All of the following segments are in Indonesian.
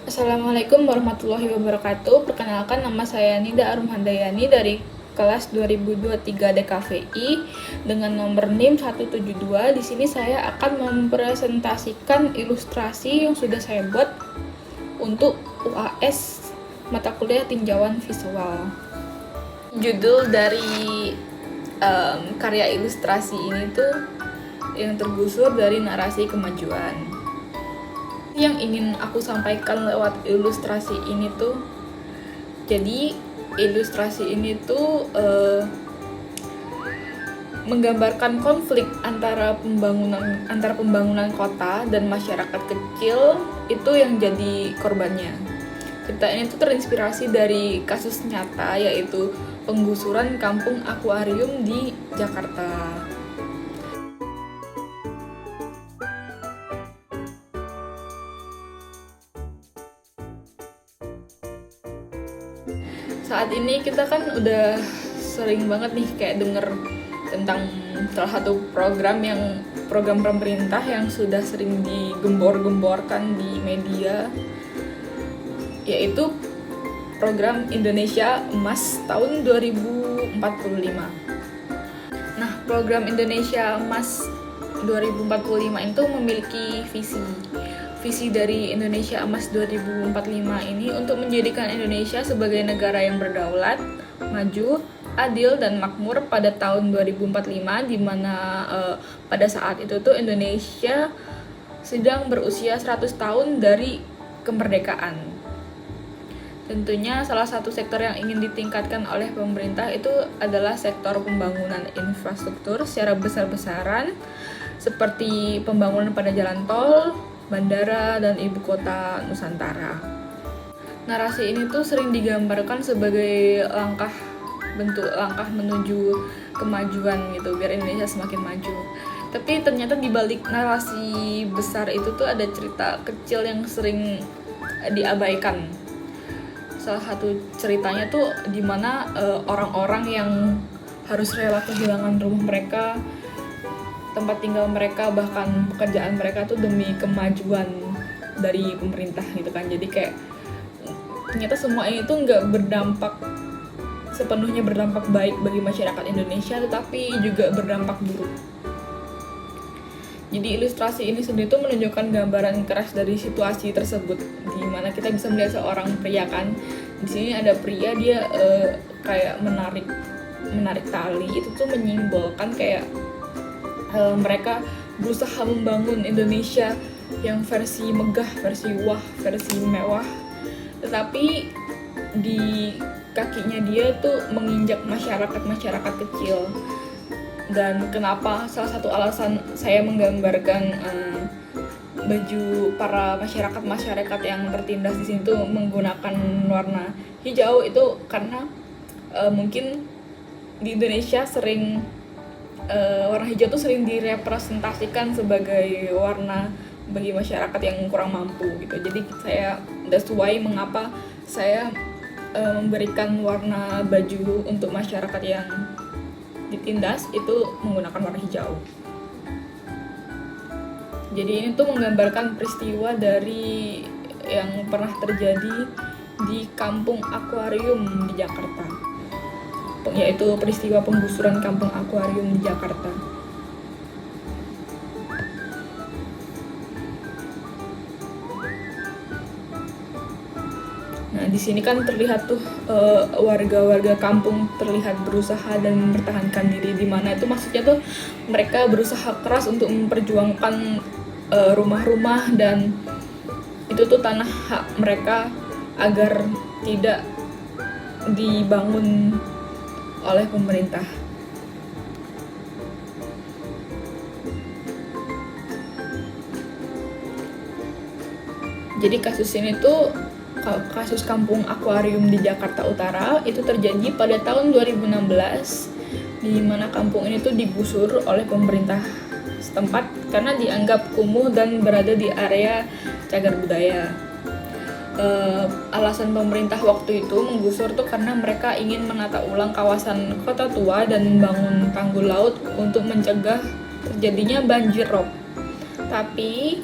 Assalamualaikum warahmatullahi wabarakatuh. Perkenalkan, nama saya Nida Arumhandayani dari kelas 2023 DKVI dengan nomor NIM 172. Di sini saya akan mempresentasikan ilustrasi yang sudah saya buat untuk UAS mata kuliah tinjauan visual. Judul dari karya ilustrasi ini tuh yang tergusur dari narasi kemajuan. Yang ingin aku sampaikan lewat ilustrasi ini tuh, jadi ilustrasi ini tuh menggambarkan konflik antara pembangunan kota dan masyarakat kecil itu yang jadi korbannya. Cerita ini tuh terinspirasi dari kasus nyata, yaitu penggusuran kampung akuarium di Jakarta. Saat ini kita kan udah sering banget nih kayak denger tentang salah satu program pemerintah yang sudah sering digembor-gemborkan di media, yaitu program Indonesia Emas tahun 2045. Nah, program Indonesia Emas 2045 itu memiliki visi dari Indonesia Emas 2045 ini untuk menjadikan Indonesia sebagai negara yang berdaulat, maju, adil, dan makmur pada tahun 2045, di mana pada saat itu tuh Indonesia sedang berusia 100 tahun dari kemerdekaan. Tentunya salah satu sektor yang ingin ditingkatkan oleh pemerintah itu adalah sektor pembangunan infrastruktur secara besar-besaran, seperti pembangunan pada jalan tol, bandara, dan ibu kota Nusantara. Narasi ini tuh sering digambarkan sebagai bentuk langkah menuju kemajuan gitu, biar Indonesia semakin maju. Tapi ternyata di balik narasi besar itu tuh ada cerita kecil yang sering diabaikan. Salah satu ceritanya tuh dimana orang-orang yang harus rela kehilangan rumah mereka, tempat tinggal mereka, bahkan pekerjaan mereka tuh demi kemajuan dari pemerintah gitu kan. Jadi kayak ternyata semua ini tuh nggak sepenuhnya berdampak baik bagi masyarakat Indonesia, tetapi juga berdampak buruk. Jadi ilustrasi ini sendiri tuh menunjukkan gambaran keras dari situasi tersebut, di mana kita bisa melihat seorang pria kan. Di sini ada pria, dia kayak menarik tali. Itu tuh menyimbolkan kayak mereka berusaha membangun Indonesia yang versi megah, versi mewah, tetapi di kakinya dia tuh menginjak masyarakat kecil. Dan kenapa salah satu alasan saya menggambarkan baju para masyarakat yang tertindas di sini tuh menggunakan warna hijau itu karena mungkin di Indonesia sering warna hijau tuh sering direpresentasikan sebagai warna bagi masyarakat yang kurang mampu gitu. Jadi that's why mengapa saya memberikan warna baju untuk masyarakat yang ditindas itu menggunakan warna hijau. Jadi ini tuh menggambarkan peristiwa dari yang pernah terjadi di kampung akuarium di Jakarta, yaitu peristiwa penggusuran kampung akuarium di Jakarta. Nah, di sini kan terlihat tuh warga-warga kampung terlihat berusaha dan mempertahankan diri, di mana itu maksudnya tuh mereka berusaha keras untuk memperjuangkan rumah-rumah dan itu tuh tanah hak mereka agar tidak dibangun oleh pemerintah. Jadi kasus ini tuh, kasus kampung akuarium di Jakarta Utara itu terjadi pada tahun 2016, di mana kampung ini tuh digusur oleh pemerintah setempat karena dianggap kumuh dan berada di area cagar budaya. Alasan pemerintah waktu itu menggusur tuh karena mereka ingin menata ulang kawasan kota tua dan membangun tanggul laut untuk mencegah terjadinya banjir rob. Tapi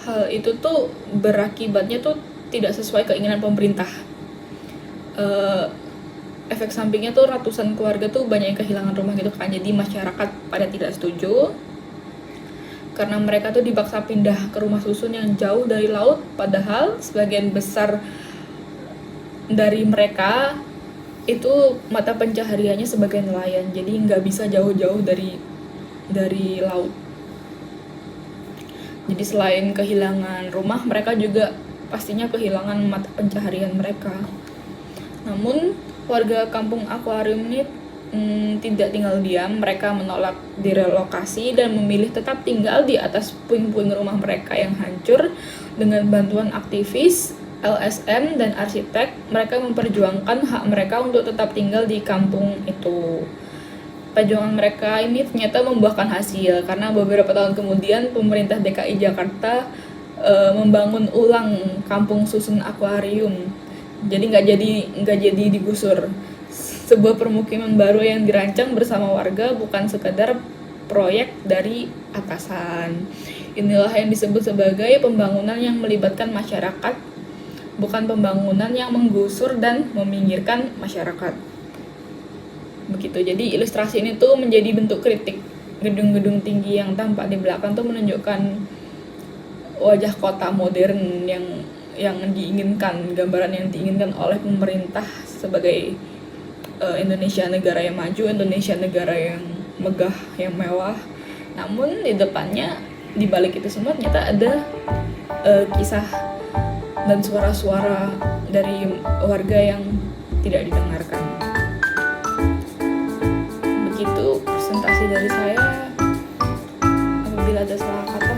hal itu tuh berakibatnya tuh tidak sesuai keinginan pemerintah. Efek sampingnya tuh ratusan keluarga tuh banyak yang kehilangan rumah gitu kan. Jadi masyarakat pada tidak setuju karena mereka tuh dipaksa pindah ke rumah susun yang jauh dari laut, padahal sebagian besar dari mereka itu mata pencahariannya sebagai nelayan, jadi nggak bisa jauh-jauh dari laut. Jadi selain kehilangan rumah, mereka juga pastinya kehilangan mata pencaharian mereka. Namun warga kampung akuarium ini tidak tinggal diam. Mereka menolak direlokasi dan memilih tetap tinggal di atas puing-puing rumah mereka yang hancur. Dengan bantuan aktivis, LSM, dan arsitek, mereka memperjuangkan hak mereka untuk tetap tinggal di kampung itu. Perjuangan mereka ini ternyata membuahkan hasil, karena beberapa tahun kemudian pemerintah DKI Jakarta membangun ulang kampung susun akuarium. Jadi nggak jadi digusur. Sebuah permukiman baru yang dirancang bersama warga, bukan sekadar proyek dari atasan. Inilah yang disebut sebagai pembangunan yang melibatkan masyarakat, bukan pembangunan yang menggusur dan meminggirkan masyarakat. Begitu. Jadi ilustrasi ini tuh menjadi bentuk kritik. Gedung-gedung tinggi yang tampak di belakang tuh menunjukkan wajah kota modern yang diinginkan, gambaran yang diinginkan oleh pemerintah sebagai Indonesia negara yang maju, Indonesia negara yang megah, yang mewah. Namun di depannya, di balik itu semua ternyata ada kisah dan suara-suara dari warga yang tidak didengarkan. Begitu presentasi dari saya. Apabila ada salah kata,